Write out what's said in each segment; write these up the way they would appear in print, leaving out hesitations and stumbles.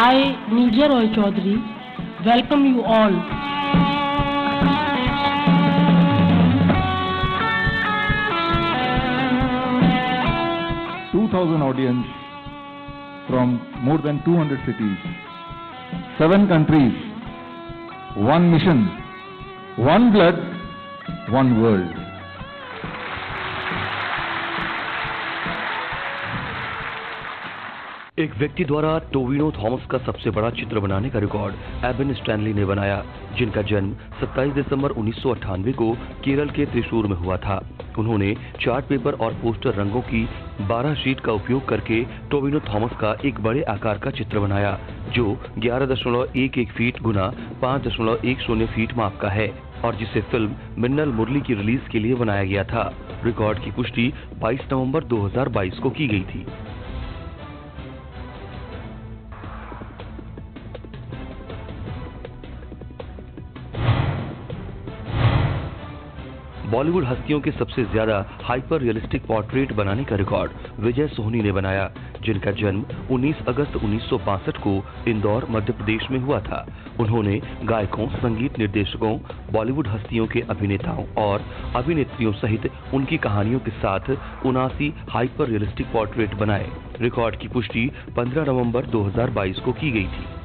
I, Nilja Roy Chaudhary, welcome you all. 2,000 audience from more than 200 cities, 7 countries, 1 mission, 1 blood, 1 world. एक व्यक्ति द्वारा Tovino Thomas का सबसे बड़ा चित्र बनाने का रिकॉर्ड एबन स्टैनली ने बनाया, जिनका जन्म 27 दिसंबर 1998 को केरल के त्रिशूर में हुआ था। उन्होंने चार्ट पेपर और पोस्टर रंगों की 12 शीट का उपयोग करके टोविनो थॉमस का एक बड़े आकार का चित्र बनाया, जो 11.11 फीट गुना 5.10 फीट माप का है और जिसे फिल्म मिन्नल मुरली की रिलीज के लिए बनाया गया था। रिकॉर्ड की पुष्टि 22 नवंबर 2022 को की गई थी। बॉलीवुड हस्तियों के सबसे ज्यादा हाइपर रियलिस्टिक पोर्ट्रेट बनाने का रिकॉर्ड विजय सोहनी ने बनाया, जिनका जन्म 19 अगस्त 1962 को इंदौर, मध्य प्रदेश में हुआ था। उन्होंने गायकों, संगीत निर्देशकों, बॉलीवुड हस्तियों के अभिनेताओं और अभिनेत्रियों सहित उनकी कहानियों के साथ 79 हाइपर रियलिस्टिक पोर्ट्रेट बनाए। रिकॉर्ड की पुष्टि 15 नवंबर 2022 को की गई थी।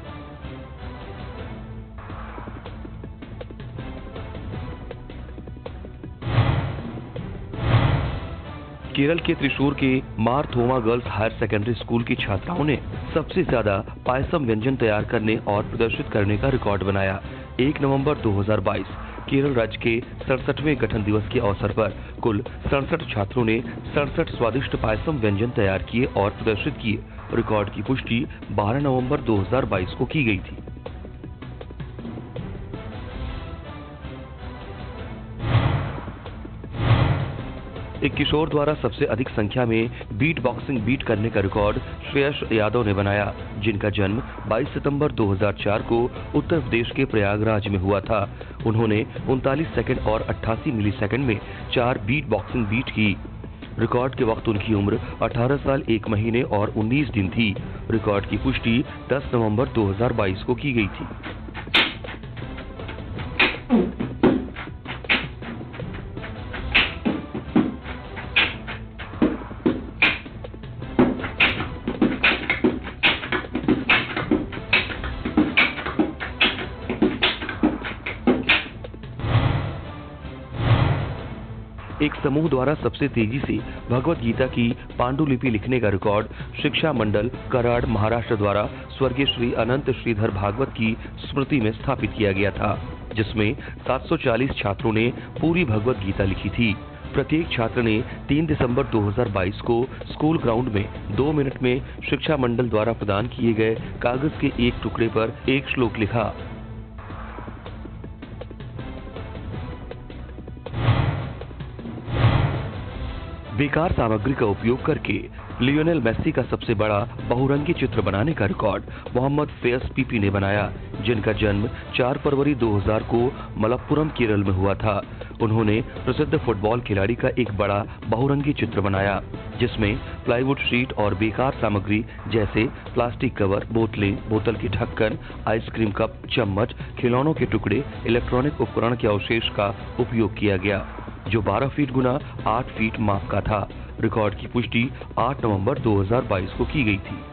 केरल के त्रिशूर के मार थोमा गर्ल्स हायर सेकेंडरी स्कूल की छात्राओं ने सबसे ज्यादा पायसम व्यंजन तैयार करने और प्रदर्शित करने का रिकॉर्ड बनाया। 1 नवंबर 2022 केरल राज्य के 67वें गठन दिवस के अवसर पर कुल 67 छात्रों ने 67 स्वादिष्ट पायसम व्यंजन तैयार किए और प्रदर्शित किए। रिकॉर्ड की पुष्टि 12 नवंबर 2022 को की गई थी। एक किशोर द्वारा सबसे अधिक संख्या में बीट बॉक्सिंग बीट करने का रिकॉर्ड श्रेयस यादव ने बनाया, जिनका जन्म 22 सितंबर 2004 को उत्तर प्रदेश के प्रयागराज में हुआ था। उन्होंने 39 सेकंड और 88 मिलीसेकंड में 4 बीट बॉक्सिंग बीट की। रिकॉर्ड के वक्त उनकी उम्र 18 साल 1 महीने और 19 दिन थी। रिकॉर्ड की पुष्टि 10 नवंबर 2022 को की गई थी। एक समूह द्वारा सबसे तेजी से भगवत गीता की पांडुलिपि लिखने का रिकॉर्ड शिक्षा मंडल कराड़, महाराष्ट्र द्वारा स्वर्गीय श्री अनंत श्रीधर भागवत की स्मृति में स्थापित किया गया था, जिसमें 740 छात्रों ने पूरी भगवत गीता लिखी थी। प्रत्येक छात्र ने 3 दिसंबर 2022 को स्कूल ग्राउंड में 2 मिनट में शिक्षा मंडल द्वारा प्रदान किए गए कागज के एक टुकड़े पर एक श्लोक लिखा। बेकार सामग्री का उपयोग करके लियोनेल मेसी का सबसे बड़ा बहुरंगी चित्र बनाने का रिकॉर्ड मोहम्मद फैज पीपी ने बनाया, जिनका जन्म 4 फरवरी 2000 को मलप्पुरम, केरल में हुआ था। उन्होंने प्रसिद्ध फुटबॉल खिलाड़ी का एक बड़ा बहुरंगी चित्र बनाया, जिसमें प्लाईवुड शीट और बेकार सामग्री जैसे प्लास्टिक कवर, बोतलें, बोतल के ढक्कन, आइसक्रीम कप, चम्मच, खिलौनों के टुकड़े, इलेक्ट्रॉनिक उपकरण के अवशेष का उपयोग किया गया, जो 12 फीट गुना 8 फीट माप का था। रिकॉर्ड की पुष्टि 8 नवंबर 2022 को की गई थी।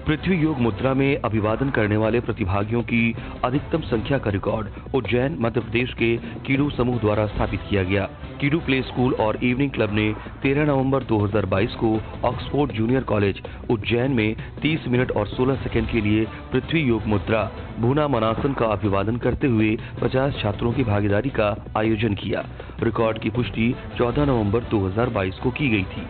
पृथ्वी योग मुद्रा में अभिवादन करने वाले प्रतिभागियों की अधिकतम संख्या का रिकॉर्ड उज्जैन, मध्य प्रदेश के कीडू समूह द्वारा स्थापित किया गया। कीडू प्ले स्कूल और इवनिंग क्लब ने 13 नवंबर 2022 को ऑक्सफोर्ड जूनियर कॉलेज उज्जैन में 30 मिनट और 16 सेकंड के लिए पृथ्वी योग मुद्रा भूना मनासन का अभिवादन करते हुए 50 छात्रों की भागीदारी का आयोजन किया। रिकॉर्ड की पुष्टि 14 नवंबर 2022 को की गई थी।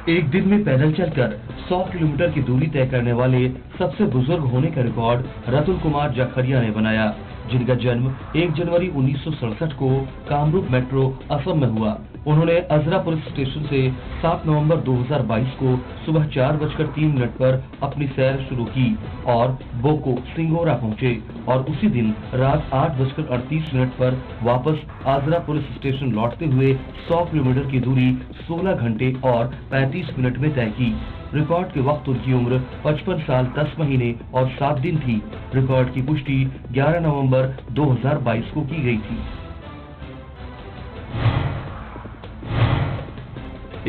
एक दिन में पैदल चलकर 100 किलोमीटर की दूरी तय करने वाले सबसे बुजुर्ग होने का रिकॉर्ड रतुल कुमार जखरिया ने बनाया। जिनका जन्म 1 जनवरी 1967 को कामरूप मेट्रो असम में हुआ। उन्होंने अजरा पुलिस स्टेशन से 7 नवंबर 2022 को सुबह 4:03 पर अपनी सैर शुरू की और बोको सिंगोरा पहुंचे और उसी दिन रात 8:38 पर वापस आजरा पुलिस स्टेशन लौटते हुए 100 किलोमीटर की दूरी 16 घंटे और 35 मिनट में तय की। रिकॉर्ड के वक्त उनकी उम्र 55 साल 10 महीने और 7 दिन थी। रिकॉर्ड की पुष्टि 11 नवंबर 2022 को की गई थी।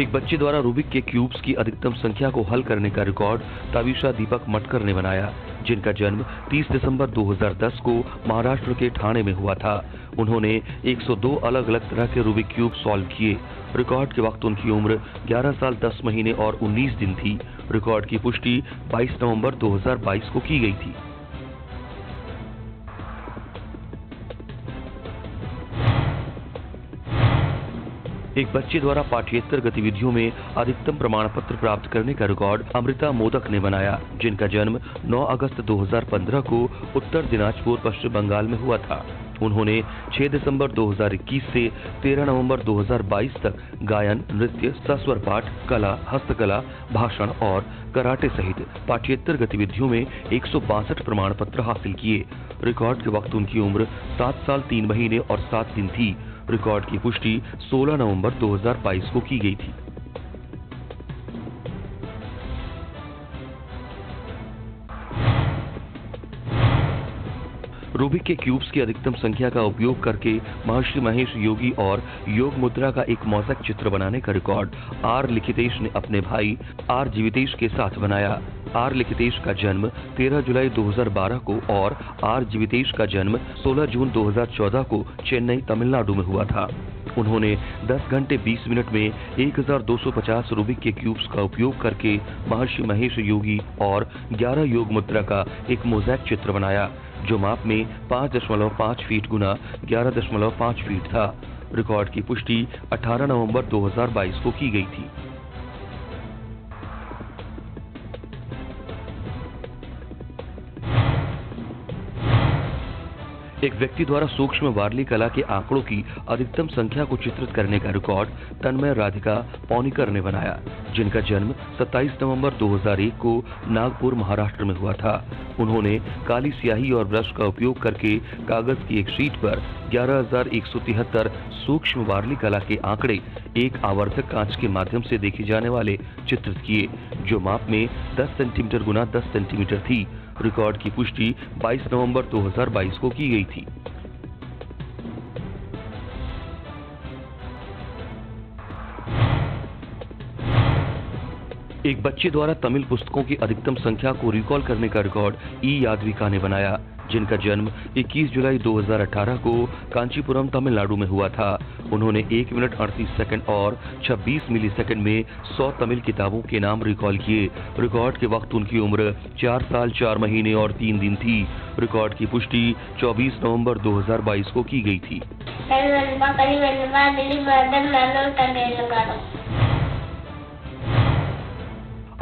एक बच्चे द्वारा रूबिक के क्यूब्स की अधिकतम संख्या को हल करने का रिकॉर्ड ताविशा दीपक मटकर ने बनाया, जिनका जन्म 30 दिसंबर 2010 को महाराष्ट्र के ठाणे में हुआ था। उन्होंने 102 अलग अलग तरह के रूबिक क्यूब सॉल्व किए। रिकॉर्ड के वक्त उनकी उम्र 11 साल 10 महीने और 19 दिन थी। रिकॉर्ड की पुष्टि 22 नवंबर 2022 को की गई थी। एक बच्चे द्वारा पाठ्येतर गतिविधियों में अधिकतम प्रमाण पत्र प्राप्त करने का रिकॉर्ड अमृता मोदक ने बनाया, जिनका जन्म 9 अगस्त 2015 को उत्तर दिनाजपुर पश्चिम बंगाल में हुआ था। उन्होंने 6 दिसंबर 2021 से 13 नवंबर 2022 तक गायन, नृत्य, सस्वर पाठ, कला, हस्तकला, भाषण और कराटे सहित पाठ्येतर गतिविधियों में 162 प्रमाण पत्र हासिल किए। रिकॉर्ड के वक्त उनकी उम्र 7 साल 3 महीने और 7 दिन थी। रिकॉर्ड की पुष्टि 16 नवंबर 2022 को की गई थी। रूबिक के क्यूब्स की अधिकतम संख्या का उपयोग करके महर्षि महेश योगी और योग मुद्रा का एक मोज़ेक चित्र बनाने का रिकॉर्ड आर लिखितेश ने अपने भाई आर जीवितेश के साथ बनाया। आर लिखितेश का जन्म 13 जुलाई 2012 को और आर जीवितेश का जन्म 16 जून 2014 को चेन्नई, तमिलनाडु में हुआ था। उन्होंने 10 घंटे 20 मिनट में 1250 रूबिक के क्यूब्स का उपयोग करके महर्षि महेश योगी और 11 योग मुद्रा का एक मोज़ेक चित्र बनाया, जो माप में 5.5 फीट गुना 11.5 फीट था। रिकॉर्ड की पुष्टि 18 नवंबर 2022 को की गई थी। एक व्यक्ति द्वारा सूक्ष्म वारली कला के आंकड़ों की अधिकतम संख्या को चित्रित करने का रिकॉर्ड तन्मय राधिका पौनिकर ने बनाया, जिनका जन्म 27 नवंबर 2001 को नागपुर, महाराष्ट्र में हुआ था। उन्होंने काली स्याही और ब्रश का उपयोग करके कागज की एक शीट पर 11,173 सूक्ष्म वारली कला के आंकड़े एक आवर्धक कांच के माध्यम से देखे जाने वाले चित्रित किए, जो माप में 10 सेंटीमीटर गुना 10 सेंटीमीटर थी। रिकॉर्ड की पुष्टि 22 नवंबर 2022 को की गई थी। एक बच्चे द्वारा तमिल पुस्तकों की अधिकतम संख्या को रिकॉल करने का रिकॉर्ड ई यादविका ने बनाया, जिनका जन्म 21 जुलाई 2018 को कांचीपुरम, तमिलनाडु में हुआ था। उन्होंने 1 मिनट 38 सेकंड और 26 मिलीसेकंड में 100 तमिल किताबों के नाम रिकॉल किए। रिकॉर्ड के वक्त उनकी उम्र 4 साल 4 महीने और 3 दिन थी। रिकॉर्ड की पुष्टि 24 नवंबर 2022 को की गई थी।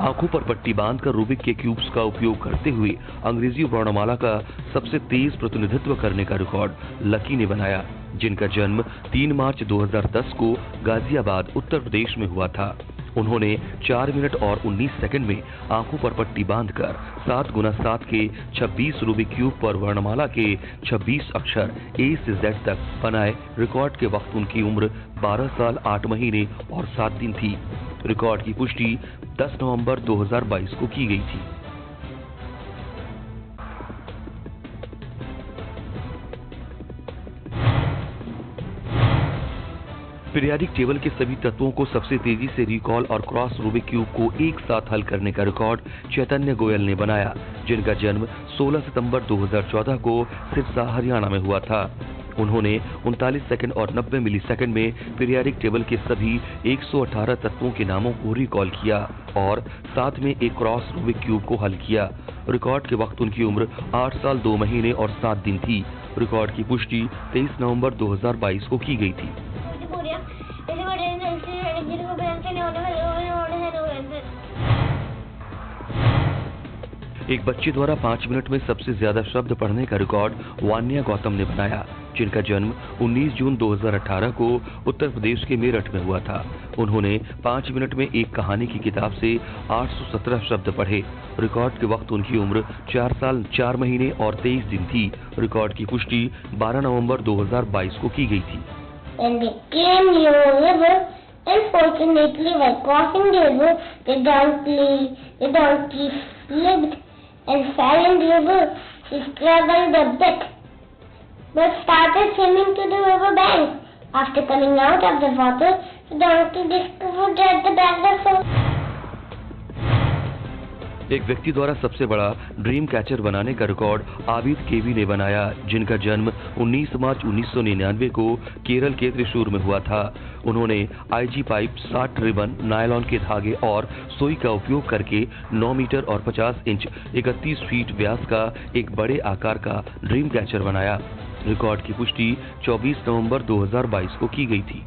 आंखों पर पट्टी बांधकर रूबिक के क्यूब्स का उपयोग करते हुए अंग्रेजी वर्णमाला का सबसे तेज प्रतिनिधित्व करने का रिकॉर्ड लकी ने बनाया, जिनका जन्म 3 मार्च 2010 को गाजियाबाद, उत्तर प्रदेश में हुआ था। उन्होंने 4 मिनट और 19 सेकंड में आंखों पर पट्टी बांधकर 7 गुना 7 के 26 रूबिक क्यूब पर वर्णमाला के 26 अक्षर ए से जेड तक बनाए। रिकॉर्ड के वक्त उनकी उम्र 12 साल 8 महीने और 7 दिन थी। रिकॉर्ड की पुष्टि 10 नवंबर 2022 को की गई थी। पीरियाडिक टेबल के सभी तत्वों को सबसे तेजी से रिकॉल और क्रॉस रूबिक क्यूब को एक साथ हल करने का रिकॉर्ड चैतन्य गोयल ने बनाया, जिनका जन्म 16 सितंबर 2014 को सिरसा, हरियाणा में हुआ था। उन्होंने 39 सेकंड और 90 मिलीसेकंड में पीरियाडिक टेबल के सभी 118 तत्वों के नामों को रिकॉल किया और साथ में एक क्रॉस रूबिक क्यूब को हल किया। रिकॉर्ड के वक्त उनकी उम्र 8 साल 2 महीने और 7 दिन थी। रिकॉर्ड की पुष्टि 23 नवंबर 2022 को की गई थी। एक बच्चे द्वारा 5 मिनट में सबसे ज्यादा शब्द पढ़ने का रिकॉर्ड वान्या गौतम ने बनाया, जिनका जन्म 19 जून 2018 को उत्तर प्रदेश के मेरठ में हुआ था। उन्होंने 5 मिनट में एक कहानी की किताब से 817 शब्द पढ़े। रिकॉर्ड के वक्त उनकी उम्र 4 साल 4 महीने और 23 दिन थी। रिकॉर्ड की पुष्टि 12 नवंबर 2022 को की गई थी। When they came near a river, unfortunately, while crossing the river, the donkey slipped and fell in the river. She struggled a bit, but started swimming to the river bank. After coming out of the water, the donkey discovered that the bag was full. एक व्यक्ति द्वारा सबसे बड़ा dream catcher बनाने का record Abid केवी ने बनाया, जिनका जन्म 19 मार्च 1999 को केरल के त्रिशूर में हुआ था। उन्होंने आईजी पाइप, 60 रिबन, नायलॉन के धागे और सुई का उपयोग करके 9 मीटर और 50 इंच 31 फीट व्यास का एक बड़े आकार का ड्रीम कैचर बनाया। रिकॉर्ड की पुष्टि 24 नवंबर 2022 को की गई थी।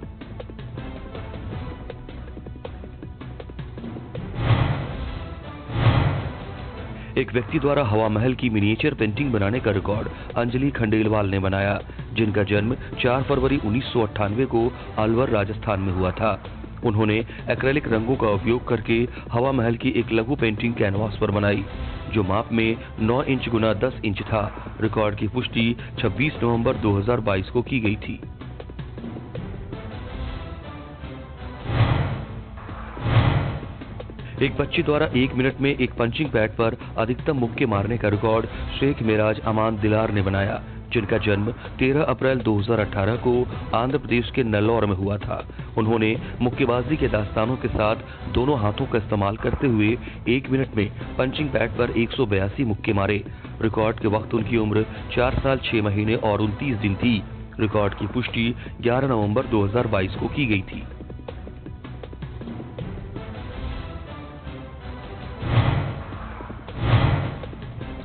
एक व्यक्ति द्वारा हवा महल की मिनिएचर पेंटिंग बनाने का रिकॉर्ड अंजलि खंडेलवाल ने बनाया, जिनका जन्म 4 फरवरी 1998 को अलवर, राजस्थान में हुआ था। उन्होंने एक्रेलिक रंगों का उपयोग करके हवा महल की एक लघु पेंटिंग कैनवास पर बनाई, जो माप में 9 इंच गुना 10 इंच था। रिकॉर्ड की पुष्टि 26 नवंबर 2022 को की गई थी। एक बच्चे द्वारा 1 मिनट में एक पंचिंग पैड पर अधिकतम मुक्के मारने का रिकॉर्ड शेख मेराज अमान दिलार ने बनाया, जिनका जन्म 13 अप्रैल 2018 को आंध्र प्रदेश के नेल्लोर में हुआ था। उन्होंने मुक्केबाजी के दास्तानों के साथ दोनों हाथों का इस्तेमाल करते हुए 1 मिनट में पंचिंग पैड पर 182 मुक्के मारे। रिकॉर्ड के वक्त उनकी उम्र 4 साल 6 महीने और 29 दिन थी। रिकॉर्ड की पुष्टि 11 नवंबर 2022 को की गई थी।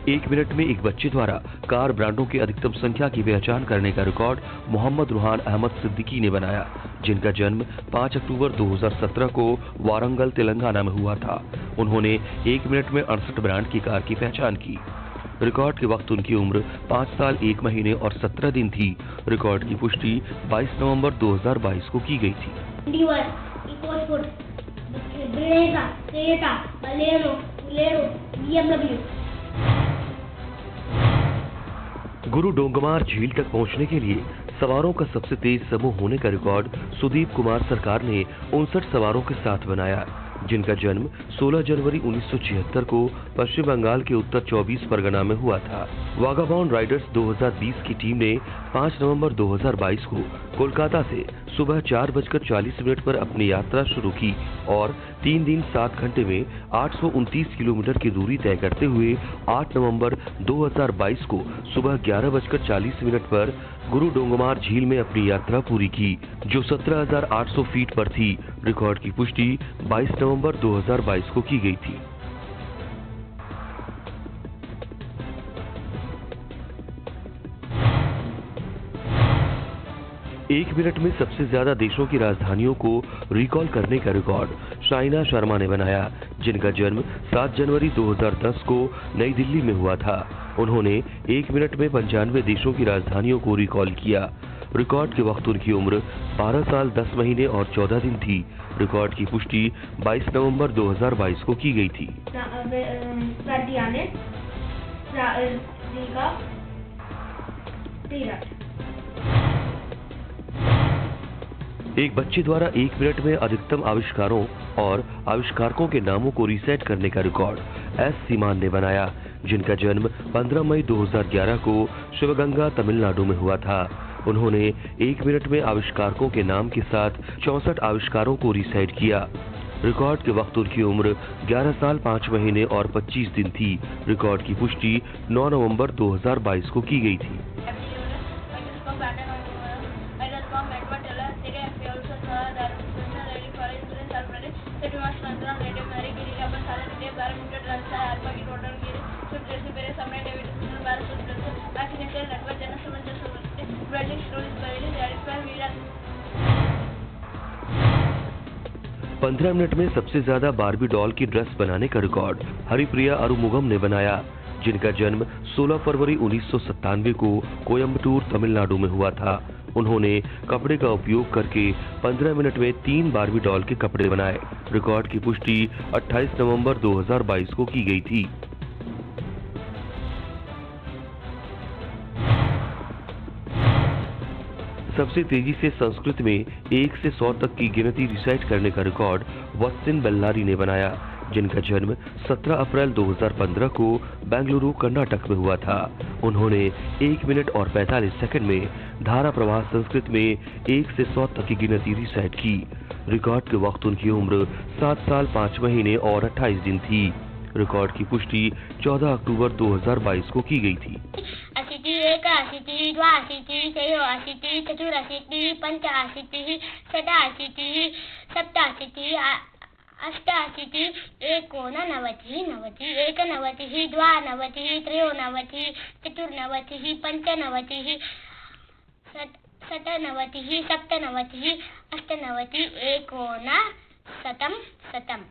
एक मिनट में एक बच्चे द्वारा कार ब्रांडों की अधिकतम संख्या की पहचान करने का रिकॉर्ड मोहम्मद रुहान अहमद सिद्दीकी ने बनाया, जिनका जन्म 5 अक्टूबर 2017 को वारंगल, तेलंगाना में हुआ था। उन्होंने 1 मिनट में 68 ब्रांड की कार की पहचान की। रिकॉर्ड के वक्त उनकी उम्र 5 साल 1 महीने और 17 दिन थी। रिकॉर्ड की पुष्टि 22 नवंबर 2022 को की गई थी। गुरु डोंगमार झील तक पहुंचने के लिए सवारों का सबसे तेज समूह होने का रिकॉर्ड सुदीप कुमार सरकार ने 59 सवारों के साथ बनाया, जिनका जन्म 16 जनवरी 1976 को पश्चिम बंगाल के उत्तर 24 परगना में हुआ था। वागाबॉन्ड राइडर्स 2020 की टीम ने 5 नवंबर 2022 को कोलकाता से सुबह 4:40 पर अपनी यात्रा शुरू की और 3 दिन 7 घंटे में 829 किलोमीटर की दूरी तय करते हुए 8 नवंबर 2022 को सुबह 11:40 पर गुरु डोंगमार झील में अपनी यात्रा पूरी की, जो 17,800 फीट पर थी। रिकॉर्ड की पुष्टि 22 नवंबर 2022 को की गई थी। एक मिनट में सबसे ज्यादा देशों की राजधानियों को रिकॉल करने का रिकॉर्ड शाइना शर्मा ने बनाया, जिनका जन्म 7 जनवरी 2010 को नई दिल्ली में हुआ था। उन्होंने 1 मिनट में 95 देशों की राजधानियों को रिकॉल किया। रिकॉर्ड के वक्त उनकी उम्र 12 साल 10 महीने और 14 दिन थी। रिकॉर्ड की पुष्टि 22 नवंबर 2022 को की गई थी। एक बच्चे द्वारा 1 मिनट में अधिकतम आविष्कारों और आविष्कारकों के नामों को रीसेट करने का रिकॉर्ड एस सीमान ने बनाया, जिनका जन्म 15 मई 2011 को शिवगंगा, तमिलनाडु में हुआ था। उन्होंने 1 मिनट में आविष्कारकों के नाम के साथ 64 आविष्कारों को रीसेट किया। रिकॉर्ड के वक्त उनकी उम्र 11 साल 5 महीने और 25 दिन थी। रिकॉर्ड की पुष्टि 9 नवंबर 2022 को की गई थी। 15 मिनट में सबसे ज्यादा बारबी डॉल की ड्रेस बनाने का रिकॉर्ड हरिप्रिया अरुमुगम ने बनाया, जिनका जन्म 16 फरवरी 1997 को कोयम्बटूर, तमिलनाडु में हुआ था। उन्होंने कपड़े का उपयोग करके 15 मिनट में 3 बारबी डॉल के कपड़े बनाए। रिकॉर्ड की पुष्टि 28 नवंबर 2022 को की गई थी। सबसे तेजी से संस्कृत में 1 से 100 तक की गिनती रिसाइट करने का रिकॉर्ड वत्सिन बेल्लारी ने बनाया, जिनका जन्म 17 अप्रैल 2015 को बेंगलुरु, कर्नाटक में हुआ था। उन्होंने 1 मिनट और 45 सेकंड में धारा प्रवाह संस्कृत में 1 से 100 तक की गिनती रिसाइट की। रिकॉर्ड के वक्त उनकी उम्र 7 साल 5 महीने और 28 दिन थी। रिकॉर्ड की पुष्टि 14 अक्टूबर 2022 को की गई थी। अशीति एक अशीति द्वाशीति त्रयोशीति चतुरशीति पंचाशीति षडाशीति सप्ताशीति अष्टाशीति एकोननवतिः नवतिः एकनवतिः द्वानवतिः त्रयोनवतिः चतुर्नवतिः पंचनवतिः षट्नवतिः सप्तनवतिः अष्टनवतिः एकोनशतं शतम्।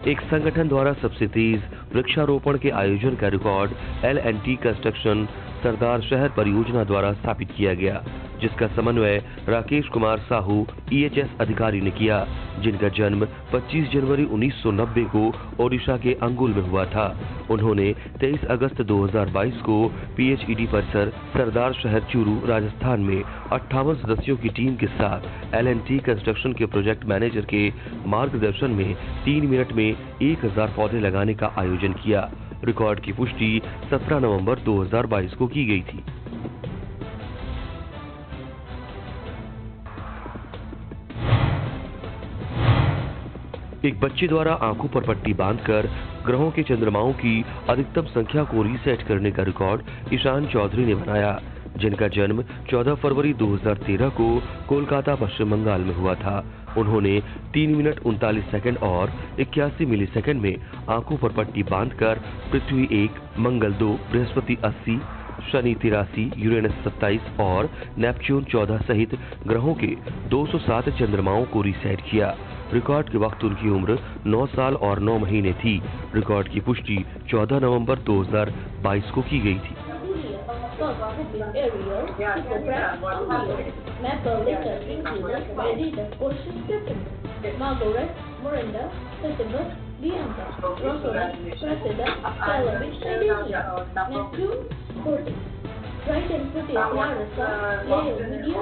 एक संगठन द्वारा सबसे तेज वृक्षारोपण के आयोजन का रिकॉर्ड L&T कंस्ट्रक्शन सरदार शहर परियोजना द्वारा स्थापित किया गया, जिसका समन्वय राकेश कुमार साहू EHS अधिकारी ने किया, जिनका जन्म 25 जनवरी 1990 को ओडिशा के अंगुल में हुआ था। उन्होंने 23 अगस्त 2022 को PHED परिसर सरदार शहर चूरू, राजस्थान में 58 सदस्यों की टीम के साथ L&T कंस्ट्रक्शन के प्रोजेक्ट मैनेजर के मार्गदर्शन में 3 मिनट में 1000 पौधे लगाने का आयोजन किया। रिकॉर्ड की पुष्टि 17 नवंबर 2022 को की गई थी। एक बच्चे द्वारा आंखों पर पट्टी बांधकर ग्रहों के चंद्रमाओं की अधिकतम संख्या को रीसेट करने का रिकॉर्ड ईशान चौधरी ने बनाया, जिनका जन्म 14 फरवरी 2013 को कोलकाता, पश्चिम बंगाल में हुआ था। उन्होंने 3 मिनट 39 सेकंड और 81 मिलीसेकंड में आंखों पर पट्टी बांधकर पृथ्वी 1, मंगल 2, बृहस्पति 80, शनि 83, यूरेनस 27 और नेपच्यून 14 सहित ग्रहों के 207 चंद्रमाओं को रीसेट किया। रिकॉर्ड के वक्त उनकी उम्र 9 साल और 9 महीने थी। रिकॉर्ड की पुष्टि 14 नवंबर 2022 को की गई थी। Bright and pretty Larissa, Leo, Media,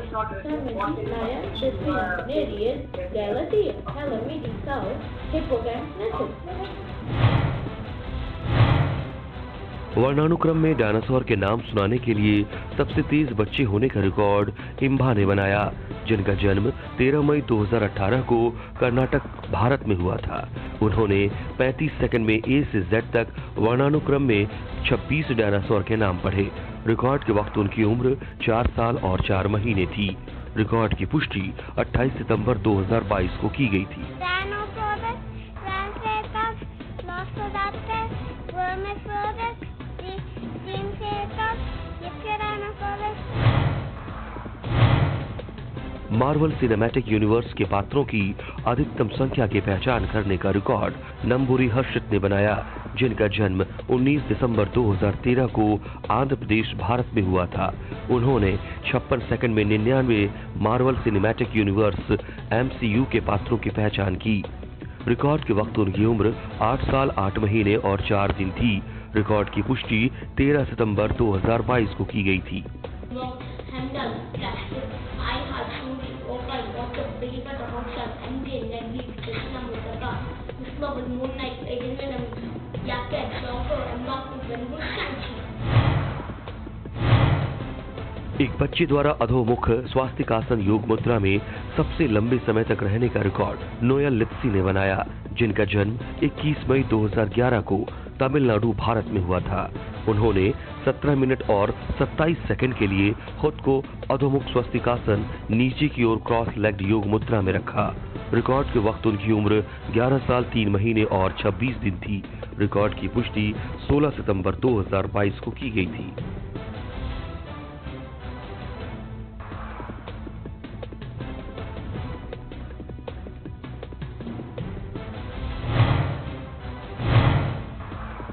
Samedi, Naya, Desvian, Nereid, Galatea, Calamity, South, Hippocamp, Nessus. वर्णानुक्रम में डायनासोर के नाम सुनाने के लिए सबसे तेज बच्चे होने का रिकॉर्ड इम्भा ने बनाया, जिनका जन्म 13 मई 2018 को कर्नाटक, भारत में हुआ था। उन्होंने 35 सेकंड में A से Z तक वर्णानुक्रम में 26 डायनासोर के नाम पढ़े। रिकॉर्ड के वक्त उनकी उम्र 4 साल और 4 महीने थी। रिकॉर्ड की पुष्टि 28 सितंबर 2022 को की गई थी। मार्वल सिनेमैटिक यूनिवर्स के पात्रों की अधिकतम संख्या की पहचान करने का रिकॉर्ड नंबूरी हर्षित ने बनाया, जिनका जन्म 19 दिसंबर 2013 को आंध्र प्रदेश, भारत में हुआ था। उन्होंने 56 सेकंड में 99 मार्वल सिनेमैटिक यूनिवर्स MCU के पात्रों की पहचान की। रिकॉर्ड के वक्त उनकी उम्र 8 साल 8 महीने और 4 दिन थी। रिकॉर्ड की पुष्टि 13 सितंबर 2022 को की गई थी। एक बच्चे द्वारा अधोमुख स्वास्तिकासन योग मुद्रा में सबसे लंबे समय तक रहने का रिकॉर्ड नोयल लित्सी ने बनाया, जिनका जन्म 21 मई 2011 को तमिलनाडु, भारत में हुआ था। उन्होंने 17 मिनट और 27 सेकंड के लिए खुद को अधोमुख स्वस्तिकासन नीचे की ओर क्रॉस लेग्ड योग मुद्रा में रखा। रिकॉर्ड के वक्त उनकी उम्र 11 साल 3 महीने और 26 दिन थी। रिकॉर्ड की पुष्टि 16 सितंबर 2022 को की गई थी।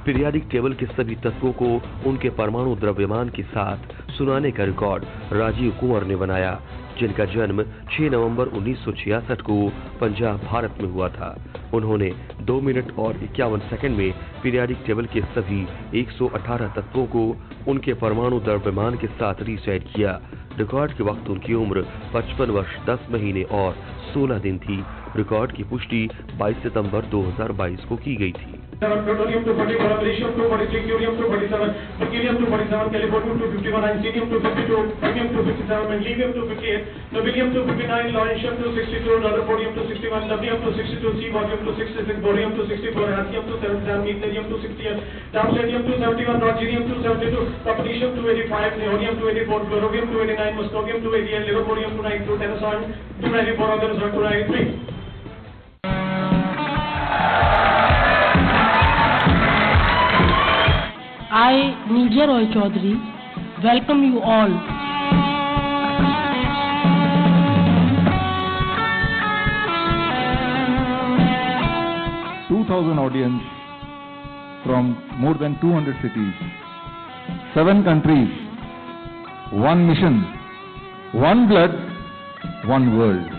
पीरियाडिक टेबल के सभी तत्वों को उनके परमाणु द्रव्यमान के साथ सुनाने का रिकॉर्ड राजीव कुंवर ने बनाया, जिनका जन्म 6 नवंबर 1966 को पंजाब, भारत में हुआ था। उन्होंने 2 मिनट और 51 सेकंड में पीरियाडिक टेबल के सभी 118 तत्वों को उनके परमाणु द्रव्यमान के साथ रीसेट किया। रिकॉर्ड के वक्त उनकी उम्र 55 वर्ष 10 महीने और 16 दिन थी। रिकॉर्ड की पुष्टि 22 सितंबर 2022 को की गई थी। Plutonium 240, beryllium 246, curium 247, berkelium 247, californium 251, actinium 252, chromium 257, magnesium 258, nobelium 259, lawrencium 262, rutherfordium 261, nucleum 262, cesium 266, borium 264, hafnium 277, meitnerium 268, tamsadium 271, rodgerium 272, technetium 285, neodymium 284, chlorovium 289, moscovium 288, livermorium 292, tennessine 294, organoxide 293. I, Nijya Roy Chaudhary, welcome you all. audience from more than 200 cities, 7 countries, 1 mission, 1 blood, 1 world.